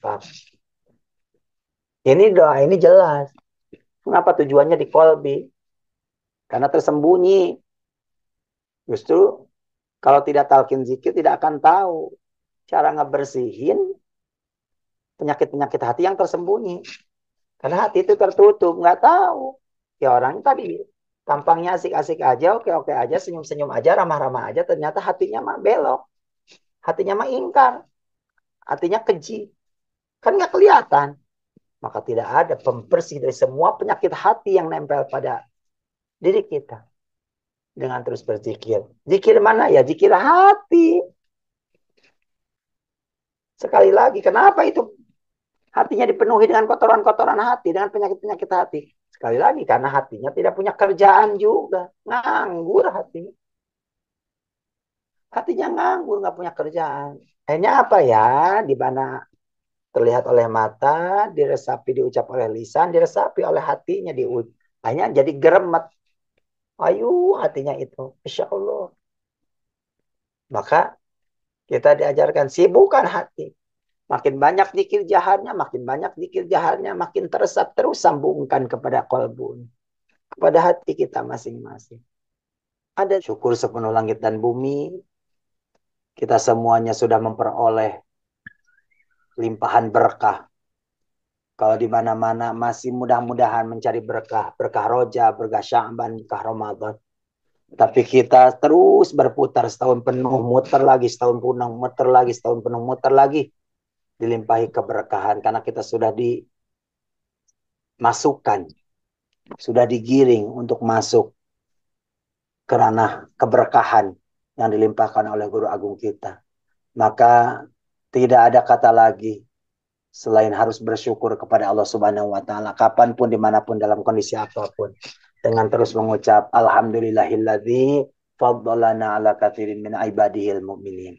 Pak. Ini doa ini jelas. Kenapa tujuannya di kolbi? Karena tersembunyi. Justru kalau tidak talqin zikir tidak akan tahu cara ngebersihin penyakit-penyakit hati yang tersembunyi. Karena hati itu tertutup, nggak tahu. Ya orang tadi tampangnya asik-asik aja, oke-oke aja, senyum-senyum aja, ramah-ramah aja. Ternyata hatinya mah belok, hatinya mah ingkar, hatinya keji. Kan nggak kelihatan. Maka tidak ada pembersih dari semua penyakit hati yang nempel pada diri kita. Dengan terus berzikir. Zikir mana ya? Zikir hati. Sekali lagi, kenapa itu hatinya dipenuhi dengan kotoran-kotoran hati, dengan penyakit-penyakit hati? Sekali lagi, karena hatinya tidak punya kerjaan juga. Nganggur hatinya. Hatinya nganggur, nggak punya kerjaan. Akhirnya apa ya? Di mana terlihat oleh mata, diresapi, diucap oleh lisan, diresapi oleh hatinya. Hanya jadi geremet. Ayu hatinya itu. Insya Allah. Maka kita diajarkan sibukkan hati. Makin banyak zikir jahatnya, makin banyak zikir jahatnya, makin teresap terus sambungkan kepada kolbun. Kepada hati kita masing-masing. Ada syukur sepenuh langit dan bumi. Kita semuanya sudah memperoleh limpahan berkah. Kalau di mana-mana masih mudah-mudahan mencari berkah. Berkah roja, berkah Sya'ban, berkah Ramadan. Tapi kita terus berputar setahun penuh, muter lagi, setahun penuh, muter lagi, setahun penuh, muter lagi. Dilimpahi keberkahan. Karena kita sudah dimasukkan, sudah digiring untuk masuk ke ranah keberkahan yang dilimpahkan oleh Guru Agung kita. Maka tidak ada kata lagi selain harus bersyukur kepada Allah Subhanahu wa taala kapanpun dimanapun dalam kondisi apapun dengan terus mengucap alhamdulillahilladzi faddalana ala katsirin min ibadihil mu'minin.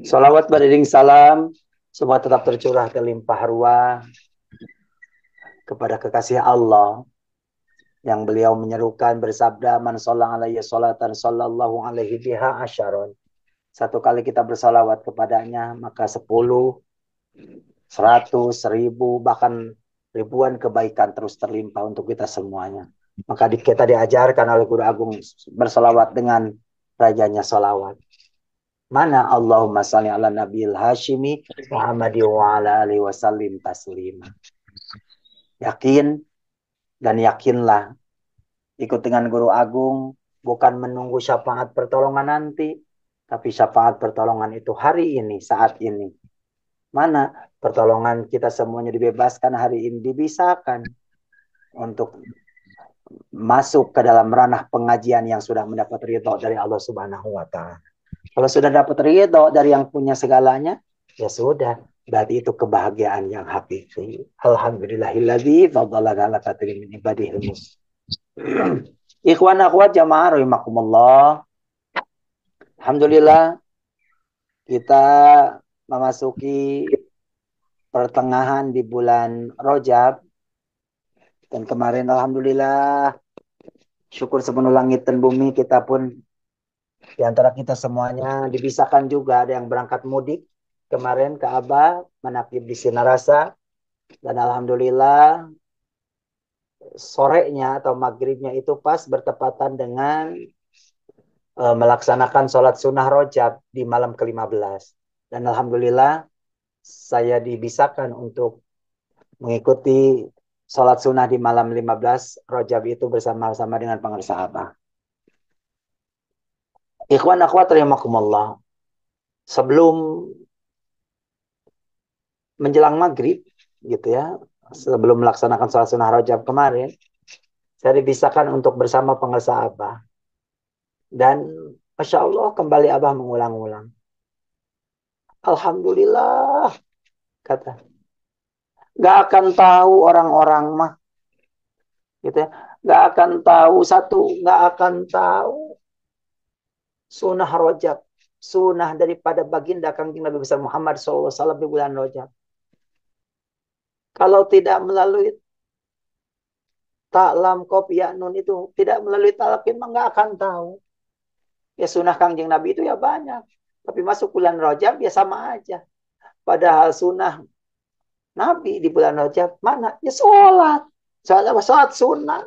Salawat beriring salam semua tetap tercurah terlimpah ruah kepada kekasih Allah yang beliau menyerukan bersabda man shalla alaihi salatan sallallahu alaihi biha asyaron. Satu kali kita bersalawat kepadanya maka 10, 100, 1000 bahkan ribuan kebaikan terus terlimpah untuk kita semuanya. Maka kita diajarkan oleh Guru Agung bersalawat dengan rajanya salawat. Mana Allahumma salli ala nabiyil hashimi Muhammadi wa ala alihi wasallim taslima. Yakin dan yakinlah ikut dengan Guru Agung bukan menunggu syafaat pertolongan nanti, tapi syafaat pertolongan itu hari ini, saat ini. Mana pertolongan kita semuanya dibebaskan hari ini, dibisakan untuk masuk ke dalam ranah pengajian yang sudah mendapat ridho dari Allah Subhanahu wa taala. Kalau sudah dapat ridho dari yang punya segalanya, ya sudah, berarti itu kebahagiaan yang hakiki. Alhamdulillahilladzi faddalana ala katsirin min ibadihil muslimin. Ikhwan akhwat jamaah rahimakumullah. Alhamdulillah kita memasuki pertengahan di bulan Rajab dan kemarin alhamdulillah syukur sepenuh langit dan bumi kita pun di antara kita semuanya dibisahkan juga ada yang berangkat mudik kemarin ke Abah menakib di Sinarasa dan alhamdulillah sorenya atau maghribnya itu pas bertepatan dengan melaksanakan sholat sunnah rojab di malam ke-15 dan alhamdulillah saya dibisahkan untuk mengikuti sholat sunnah di malam 15 rojab itu bersama-sama dengan pengarsa Abah. Ikhwan akhwat rahimakumullah. Sebelum menjelang maghrib gitu ya, sebelum melaksanakan sholat sunnah rojab kemarin, saya dibisahkan untuk bersama pengarsa Abah. Dan Masya Allah kembali Abah mengulang-ulang. Alhamdulillah, kata. Gak akan tahu orang-orang mah. Gitu ya. Gak akan tahu satu, gak akan tahu sunnah rojab. Sunnah daripada baginda kanjeng Nabi besar Muhammad SAW di bulan rojab. Kalau tidak melalui taklam kopi ya nun itu, tidak melalui talqin mah gak akan tahu. Ya sunnah kanjeng Nabi itu ya banyak. Tapi masuk bulan rojab ya sama aja. Padahal sunnah Nabi di bulan Rajab mana? Ya sholat. Sholat apa? Sholat sunnah.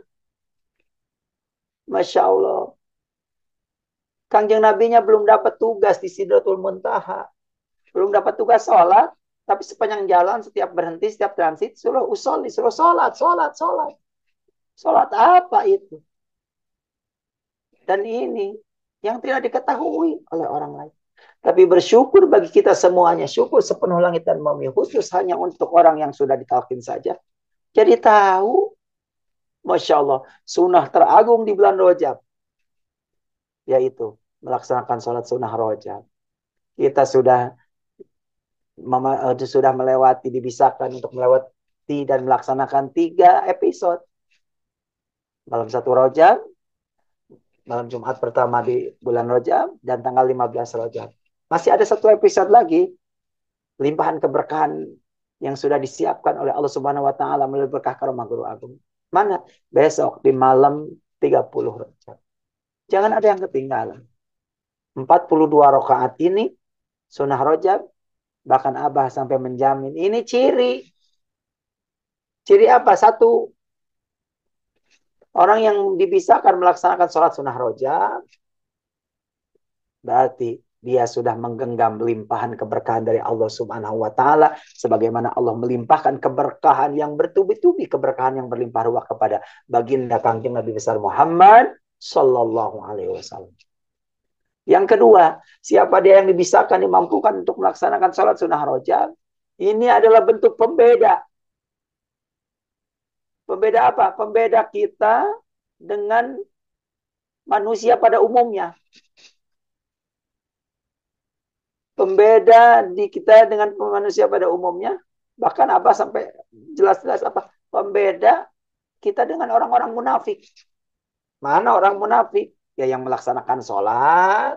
Masya Allah. Kanjeng Nabinya belum dapat tugas di Sidratul Muntaha. Belum dapat tugas sholat. Tapi sepanjang jalan, setiap berhenti, setiap transit, suruh usolli, suruh sholat, sholat, sholat. Sholat apa itu? Dan ini yang tidak diketahui oleh orang lain. Tapi bersyukur bagi kita semuanya. Syukur sepenuh langit dan bumi. Khusus hanya untuk orang yang sudah ditalkin saja. Jadi tahu. Masya Allah. Sunnah teragung di bulan Rajab. Yaitu melaksanakan sholat sunnah Rajab. Kita sudah melewati, dibisahkan untuk melewati dan melaksanakan 3 episode. Malam 1 Rajab, malam Jumat pertama di bulan Rajab, dan tanggal 15 Rajab. Masih ada 1 episode lagi, limpahan keberkahan yang sudah disiapkan oleh Allah Subhanahu wa taala melalui berkah karomah Guru Agung. Mana? Besok di malam 30 Rajab. Jangan ada yang ketinggalan. 42 rakaat ini sunnah Rajab, bahkan Abah sampai menjamin ini ciri. Ciri apa? 1, orang yang dibisahkan melaksanakan sholat sunnah Rajab, berarti dia sudah menggenggam limpahan keberkahan dari Allah Subhanahu wa taala, sebagaimana Allah melimpahkan keberkahan yang bertubi-tubi, keberkahan yang berlimpah ruah kepada baginda Kanjeng Nabi besar Muhammad sallallahu alaihi wasallam. Yang kedua, siapa dia yang dibisahkan, dimampukan untuk melaksanakan sholat sunnah Rajab, ini adalah bentuk pembeda. Pembeda apa? Pembeda kita dengan manusia pada umumnya. Pembeda di kita dengan manusia pada umumnya. Bahkan apa sampai jelas-jelas apa? Pembeda kita dengan orang-orang munafik. Mana orang munafik? Ya yang melaksanakan sholat.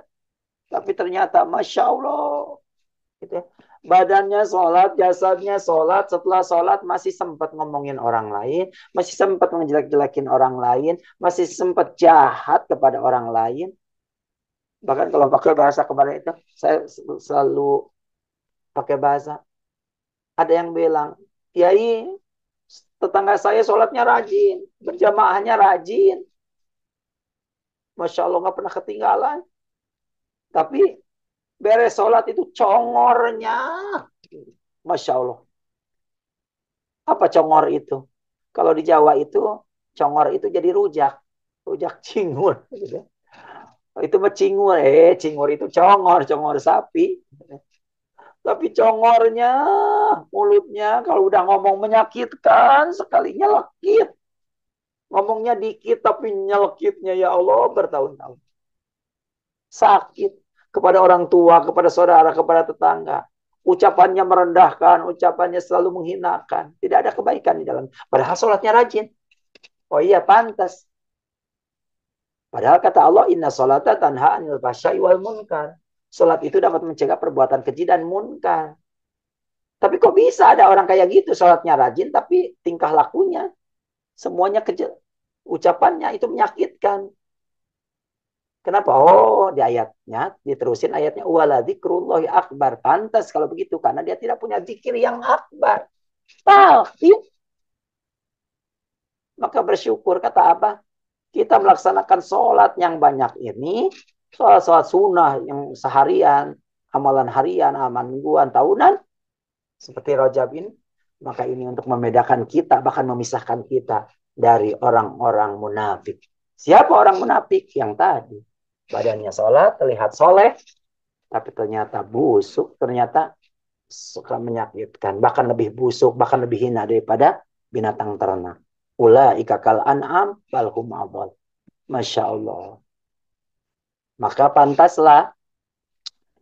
Tapi ternyata Masya Allah. Gitu ya. Badannya sholat, jasadnya sholat. Setelah sholat masih sempat ngomongin orang lain. Masih sempat ngejelek-jelekin orang lain. Masih sempat jahat kepada orang lain. Bahkan kalau pakai bahasa kemarin itu, saya selalu pakai bahasa. Ada yang bilang, Kiai, tetangga saya sholatnya rajin. Berjamaahnya rajin. Masya Allah nggak pernah ketinggalan. Tapi beres sholat itu congornya. Masya Allah. Apa congor itu? Kalau di Jawa itu, congor itu jadi rujak. Rujak cingur. Itu mah cingur. Cingur itu congor. Congor sapi. Tapi congornya, mulutnya kalau udah ngomong menyakitkan, sekali nyelekit. Ngomongnya dikit tapi nyelekitnya ya Allah bertahun-tahun. Sakit kepada orang tua, kepada saudara, kepada tetangga. Ucapannya merendahkan, ucapannya selalu menghinakan. Tidak ada kebaikan di dalam. Padahal sholatnya rajin. Oh iya, pantas. Padahal kata Allah, inna sholata tanha anil fahsya'i wal munkar. Sholat itu dapat mencegah perbuatan keji dan munkar. Tapi kok bisa ada orang kayak gitu, sholatnya rajin, tapi tingkah lakunya, semuanya kecil. Ucapannya itu menyakitkan. Kenapa? Oh, di ayatnya, diterusin ayatnya, wala dzikrullahi akbar. Pantas kalau begitu, karena dia tidak punya zikir yang akbar. Tapi, maka bersyukur, kata apa? Kita melaksanakan sholat yang banyak ini, sholat sunnah yang seharian, amalan harian, amalan mingguan, tahunan, seperti Rajab ini, maka ini untuk membedakan kita, bahkan memisahkan kita dari orang-orang munafik. Siapa orang munafik? Yang tadi. Badannya sholat, terlihat soleh, tapi ternyata busuk, ternyata suka menyakitkan, bahkan lebih busuk, bahkan lebih hina daripada binatang ternak. Ulaika kal an'am bal hum adall. Masya Allah. Maka pantaslah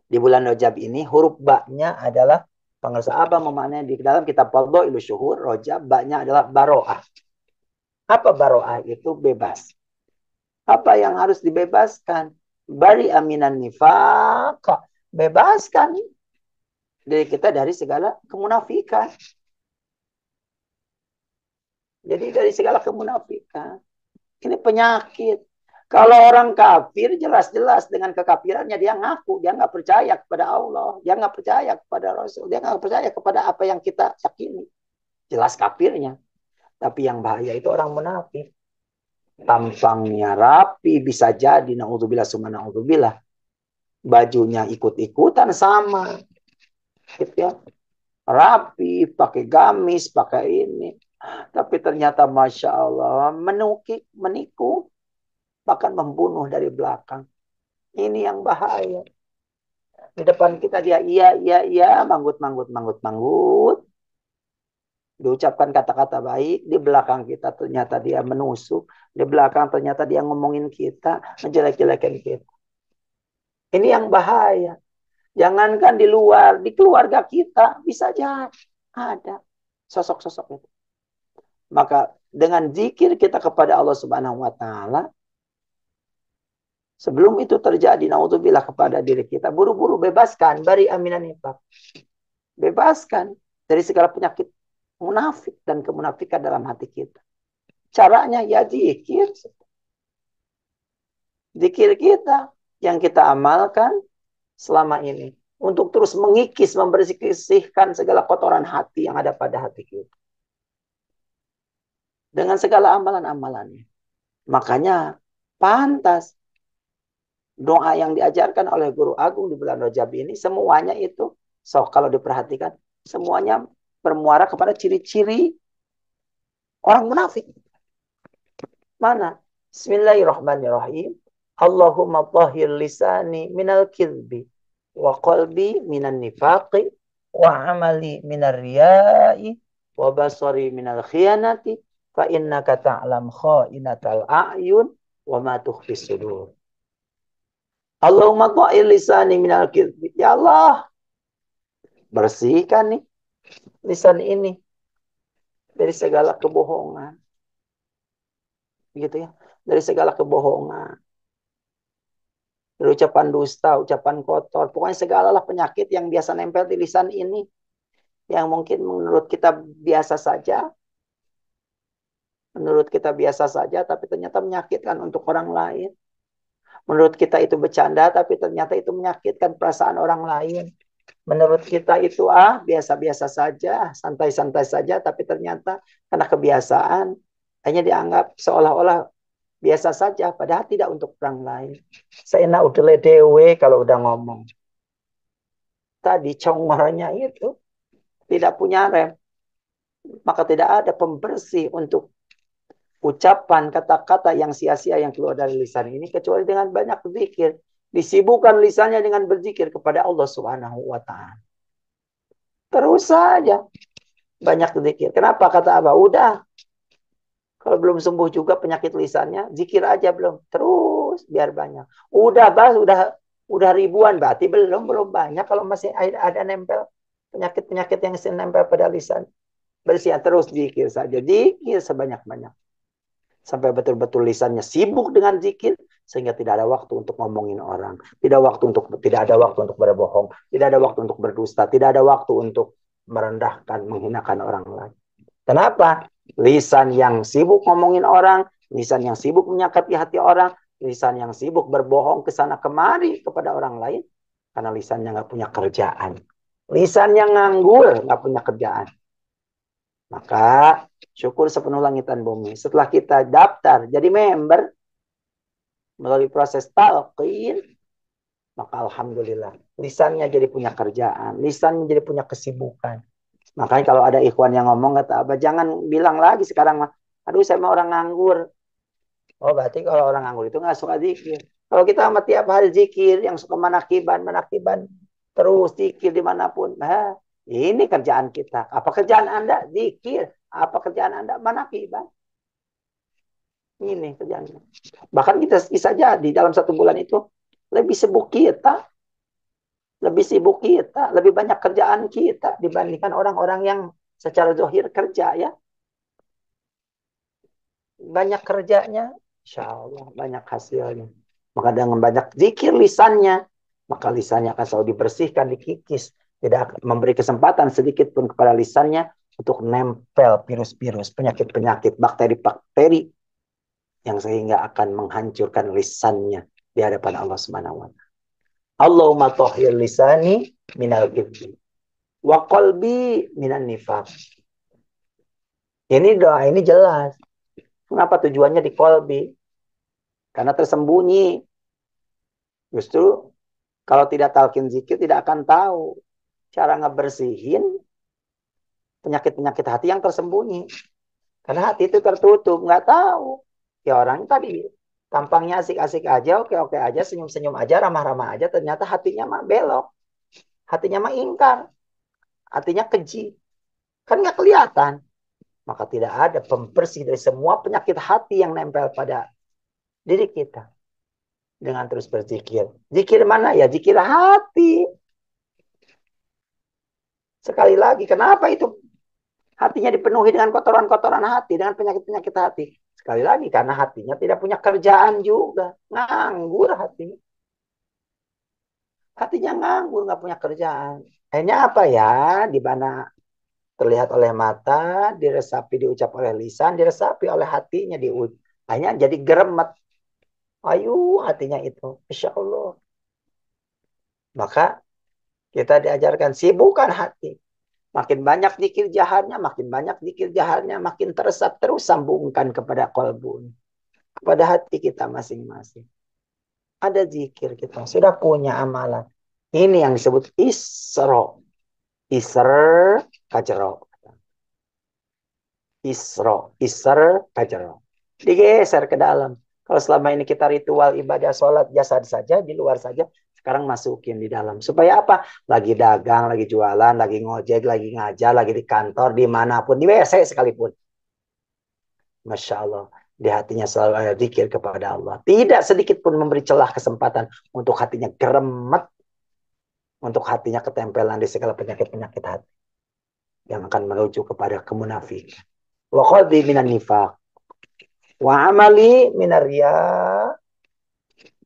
di bulan Rajab ini huruf ba-nya adalah pengersa apa memaknai di dalam kitab Fadhailus Syuhur Rajab, ba-nya adalah baroah. Apa baroah itu? Bebas. Apa yang harus dibebaskan? Bari aminan nifaq. Bebaskan diri kita dari segala kemunafikan. Jadi dari segala kemunafikan. Ini penyakit. Kalau orang kafir jelas-jelas dengan kekafirannya dia ngaku. Dia nggak percaya kepada Allah. Dia nggak percaya kepada Rasul. Dia nggak percaya kepada apa yang kita yakini. jelas kafirnya. Tapi yang bahaya itu orang munafik. Tampangnya rapi, bisa jadi, naudzubillah summa naudzubillah. Bajunya ikut-ikutan sama. Gitu ya. Rapi, pakai gamis, pakai ini. Tapi ternyata Masya Allah, menipu, bahkan membunuh dari belakang. Ini yang bahaya. Di depan kita dia iya, iya, iya, manggut, manggut, manggut, manggut. Diucapkan kata-kata baik, di belakang kita ternyata dia menusuk, di belakang ternyata dia ngomongin kita, menjelek-jelekin kita. Ini yang bahaya. Jangankan di luar, di keluarga kita bisa jadi ada sosok-sosok itu. Maka dengan zikir kita kepada Allah Subhanahu wa taala, sebelum itu terjadi, naudzubillah kepada diri kita, buru-buru bebaskan bari aminan nifaq. Bebaskan dari segala penyakit munafik dan kemunafikan dalam hati kita. Caranya ya zikir. Zikir kita yang kita amalkan selama ini untuk terus mengikis, membersihkan segala kotoran hati yang ada pada hati kita. Dengan segala amalan-amalannya. Makanya pantas doa yang diajarkan oleh Guru Agung di bulan Rajab ini semuanya itu, kalau diperhatikan, semuanya bermuara kepada ciri-ciri orang munafik. Mana? Bismillahirrahmanirrahim. Allahumma tahhir lisani minal kidbi wa qalbi minan nifaqi wa amali minar riya'i wa basari minal khiyanati fa innaka ta'lam kha'inatal a'yun wa ma tukhfis sudur. Allahumma tahhir lisani minal kidbi. Ya Allah, bersihkan nih lisan ini dari segala kebohongan. Gitu ya. Dari segala kebohongan. Dari ucapan dusta, ucapan kotor. Pokoknya segala penyakit yang biasa nempel di lisan ini. Yang mungkin menurut kita biasa saja. Menurut kita biasa saja, tapi ternyata menyakitkan untuk orang lain. Menurut kita itu bercanda, tapi ternyata itu menyakitkan perasaan orang lain. Menurut kita itu biasa-biasa saja, santai-santai saja, tapi ternyata karena kebiasaan, hanya dianggap seolah-olah biasa saja, padahal tidak untuk orang lain. Saya udele dewe kalau udah ngomong. Tadi congornya itu tidak punya rem. Maka tidak ada pembersih untuk ucapan kata-kata yang sia-sia yang keluar dari lisan ini kecuali dengan banyak berzikir. Disibukkan lisannya dengan berzikir kepada Allah Subhanahu wa taala. Terus saja banyak berzikir. Kenapa kata Abah? Udah. Kalau belum sembuh juga penyakit lisannya, zikir aja belum. Terus biar banyak. Udah ribuan berarti belum banyak kalau masih ada nempel penyakit-penyakit yang nempel pada lisan. Bersih terus zikir saja. Zikir sebanyak-banyak. Sampai betul-betul lisannya sibuk dengan zikir sehingga tidak ada waktu untuk ngomongin orang, tidak ada waktu untuk berbohong, tidak ada waktu untuk berdusta, tidak ada waktu untuk merendahkan, menghinakan orang lain. Kenapa? Lisan yang sibuk ngomongin orang, lisan yang sibuk menyakiti hati orang, lisan yang sibuk berbohong ke sana kemari kepada orang lain karena lisannya nggak punya kerjaan. Lisan yang nganggur, nggak punya kerjaan. Maka syukur sepenuh langit dan bumi. Setelah kita daftar jadi member melalui proses talqin, maka alhamdulillah lisannya jadi punya kerjaan, lisannya jadi punya kesibukan. Makanya kalau ada ikhwan yang ngomong kata Abah, jangan bilang lagi sekarang mah, aduh saya mah orang nganggur. Oh berarti kalau orang nganggur itu nggak suka zikir. Kalau kita sama tiap hari zikir, yang suka manakiban terus zikir dimanapun, ini kerjaan kita. Apa kerjaan Anda? Zikir. Apa kerjaan Anda? Manakiban. Ini kerjaannya. Bahkan kita bisa jadi dalam satu bulan itu lebih sibuk kita. Lebih banyak kerjaan kita dibandingkan orang-orang yang secara zahir kerja ya. Banyak kerjanya, insya Allah banyak hasilnya. Maka dengan banyak zikir lisannya, maka lisannya akan selalu dibersihkan, dikikis. Tidak memberi kesempatan sedikit pun kepada lisannya untuk nempel virus-virus, penyakit-penyakit, bakteri-bakteri yang sehingga akan menghancurkan lisannya di hadapan Allah Subhanahu wa taala. Allahumma tahhir lisani minal kibri wa qalbi minan nifaq. Ini doa ini jelas. Kenapa tujuannya di kolbi? Karena tersembunyi. Justru kalau tidak talqin zikir tidak akan tahu cara ngebersihin penyakit-penyakit hati yang tersembunyi. Karena hati itu tertutup, nggak tahu. Ya orang tadi tampangnya asik-asik aja, oke-oke aja, senyum-senyum aja, ramah-ramah aja, ternyata hatinya mah belok. Hatinya mah ingkar, hatinya keji. Kan nggak kelihatan. Maka tidak ada pembersih dari semua penyakit hati yang nempel pada diri kita. Dengan terus berzikir. Zikir mana ya? Zikir hati. Sekali lagi, kenapa itu hatinya dipenuhi dengan kotoran-kotoran hati, dengan penyakit-penyakit hati? Sekali lagi, karena hatinya tidak punya kerjaan juga. Nganggur hatinya. Hatinya nganggur, nggak punya kerjaan. Akhirnya apa ya? Di mana terlihat oleh mata, diresapi, diucap oleh lisan, diresapi oleh hatinya. Akhirnya jadi geremet. Ayu hatinya itu. Insya Allah. Maka kita diajarkan sibukkan hati. Makin banyak zikir jahatnya, makin banyak zikir jahatnya, makin teresap terus sambungkan kepada kolbun. Kepada hati kita masing-masing. Ada zikir kita, sudah punya amalan. Ini yang disebut isro. Isr kajero. Isr kajero. Digeser ke dalam. Kalau selama ini kita ritual ibadah sholat jasad saja, di luar saja, sekarang masukin di dalam. Supaya apa? Lagi dagang, lagi jualan, lagi ngojek, lagi ngajar, lagi di kantor, dimanapun, di WC sekalipun. Masya Allah. Di hatinya selalu ada zikir kepada Allah. Tidak sedikit pun memberi celah kesempatan untuk hatinya geremet, untuk hatinya ketempelan di segala penyakit-penyakit hati yang akan menuju kepada kemunafikan. Wa qadhi minan nifaq. Wa amali minar riya.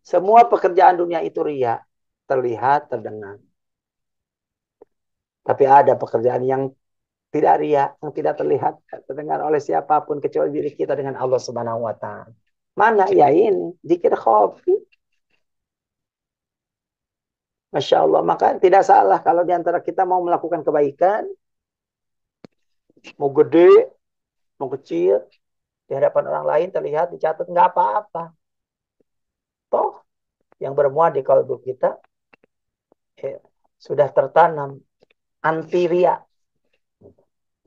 Semua pekerjaan dunia itu riya. Terlihat, terdengar. Tapi ada pekerjaan yang tidak riya, yang tidak terlihat, terdengar oleh siapapun kecuali diri kita dengan Allah Subhanahu wa taala. Mana ya ini? Zikir khafi. Masya Allah. Maka tidak salah kalau diantara kita mau melakukan kebaikan, mau gede, mau kecil, di hadapan orang lain terlihat, dicatat, nggak apa-apa. Toh, yang bermuat di kalbu kita sudah tertanam anti ria.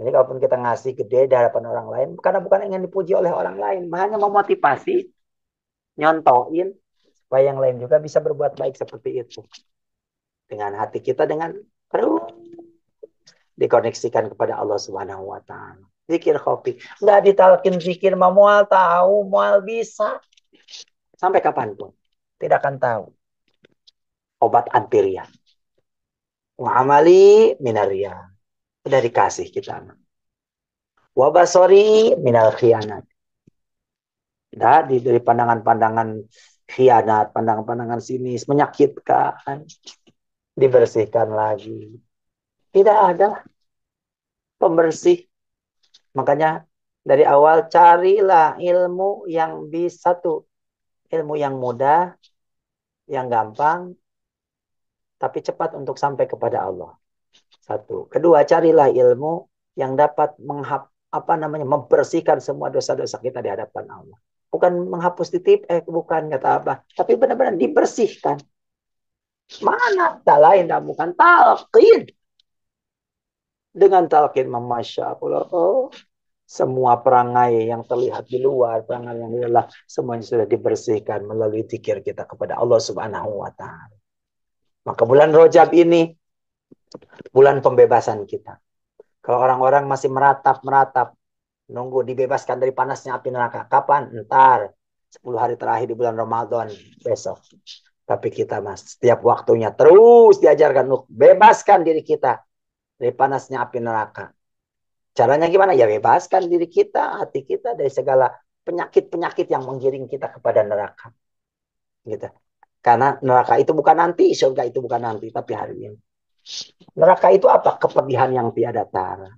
Jadi kalaupun kita ngasih gede di hadapan orang lain, karena bukan ingin dipuji oleh orang lain, hanya memotivasi, nyontoin, supaya yang lain juga bisa berbuat baik seperti itu. Dengan hati kita, dengan terus dikoneksikan kepada Allah Subhanahu wa taala. Zikir khofi. Nggak ditalkin zikir, mual tahu, mual bisa. Sampai kapanpun. Tidak akan tahu. Obat antiria. Wa amali minaria. Sudah dikasih kita. Wa basori minal khianat. Dari pandangan-pandangan khianat, pandangan-pandangan sinis, menyakitkan. Dibersihkan lagi. Tidak ada pembersih. Makanya dari awal carilah ilmu yang bisa tuh. Ilmu yang mudah, yang gampang, tapi cepat untuk sampai kepada Allah. Satu. Kedua, carilah ilmu yang dapat membersihkan semua dosa-dosa kita di hadapan Allah. Bukan menghapus bukan kata apa, tapi benar-benar dibersihkan. Mana? Tak lain, bukan talqin. Dengan talqin, Masya Allah. Oh, semua perangai yang terlihat di luar, perangai yang di dalam, semuanya sudah dibersihkan melalui zikir kita kepada Allah Subhanahu wa taala. Maka bulan Rajab ini bulan pembebasan kita. Kalau orang-orang masih meratap, nunggu dibebaskan dari panasnya api neraka. Kapan? Ntar 10 hari terakhir di bulan Ramadan besok. Tapi kita setiap waktunya terus diajarkan untuk bebaskan diri kita dari panasnya api neraka. Caranya gimana? Ya bebaskan diri kita, hati kita dari segala penyakit-penyakit yang menggiring kita kepada neraka. Gitu. Karena neraka itu bukan nanti, surga itu bukan nanti, tapi hari ini. Neraka itu apa? Kepedihan yang tiada tara.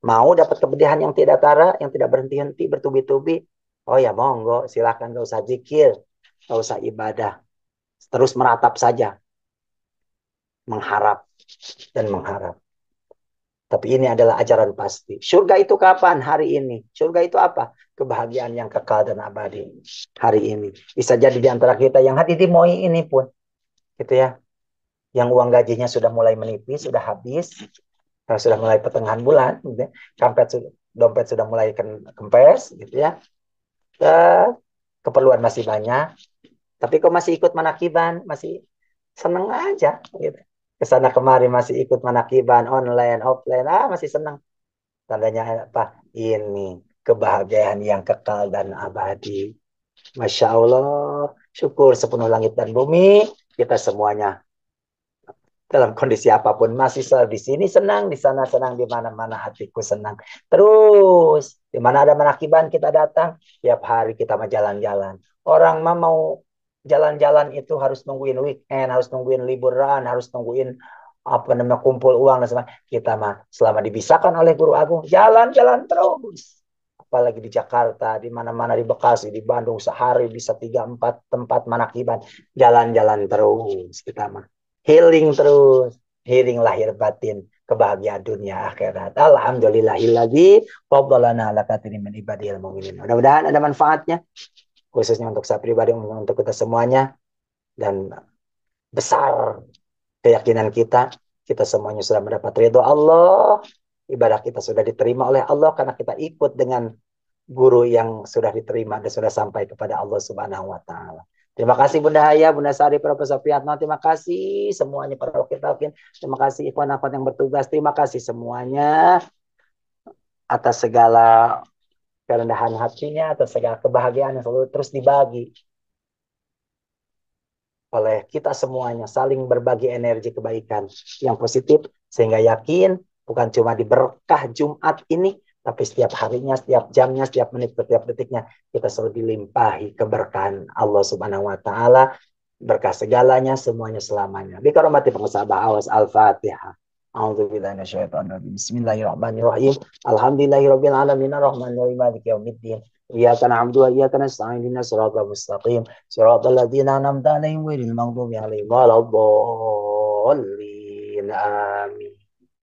Mau dapat kepedihan yang tiada tara, yang tidak berhenti-henti, bertubi-tubi. Oh ya monggo, silakan, gak usah zikir, gak usah ibadah. Terus meratap saja. Mengharap dan mengharap. Tapi ini adalah ajaran pasti. Surga itu kapan? Hari ini. Surga itu apa? Kebahagiaan yang kekal dan abadi. Hari ini. Bisa jadi di antara kita yang hati moi ini pun. Gitu ya. Yang uang gajinya sudah mulai menipis, sudah habis. Sudah mulai pertengahan bulan. Gitu ya. Dompet sudah mulai kempes. Gitu ya. Keperluan masih banyak. Tapi kok masih ikut manakiban. Masih seneng aja. Gitu. Kesana kemari masih ikut manakiban. Online, offline. Masih seneng. Tandanya apa? Ini kebahagiaan yang kekal dan abadi. Masya Allah, syukur sepenuh langit dan bumi. Kita semuanya dalam kondisi apapun masih selalu di sini senang, di sana senang, di mana-mana hatiku senang. Terus di mana ada manakiban kita datang, tiap hari kita mau jalan-jalan. Orang mau jalan-jalan itu harus nungguin weekend, harus nungguin liburan, harus nungguin apa namanya kumpul uang dan sebagainya. Kita mah selama dibisarkan oleh Guru Agung, jalan-jalan terus. Apalagi di Jakarta, di mana-mana, di Bekasi, di Bandung, sehari bisa 3-4 tempat manakiban. Jalan-jalan terus kita mah. Healing terus. Healing lahir batin. Kebahagiaan dunia akhirat. Alhamdulillahilladzi faddalana ala katsirin min ibadil mu'minin. Mudah-mudahan ada manfaatnya. Khususnya untuk saya pribadi, untuk kita semuanya. Dan besar keyakinan kita. Kita semuanya sudah mendapat ridho Allah. Ibadah kita sudah diterima oleh Allah karena kita ikut dengan guru yang sudah diterima dan sudah sampai kepada Allah Subhanahu wa taala. Terima kasih Bunda Haya, Bunda Sari, Profesor Priyatno, terima kasih semuanya para wakil-wakil, terima kasih ikhwan akhwat yang bertugas, terima kasih semuanya atas segala kerendahan hatinya, atas segala kebahagiaan yang selalu terus dibagi oleh kita semuanya, saling berbagi energi kebaikan yang positif, sehingga yakin bukan cuma di berkah Jumat ini, tapi setiap harinya, setiap jamnya, setiap menit, setiap detiknya, kita selalu dilimpahi keberkahan Allah Subhanahu wa Ta'ala, berkah segalanya, semuanya selamanya. Bikaromati pengusaha awas Al-Fatihah. Bismillahirrahmanirrahim. Alhamdulillahirabbil alamin arrahmanirrahim maliki yaumiddin. Iyyaka na'budu wa iyyaka nasta'in ihdinas siratal mustaqim siratal ladzina an'amta 'alaihim ghairil maghdubi 'alaihim waladdallin. Amin.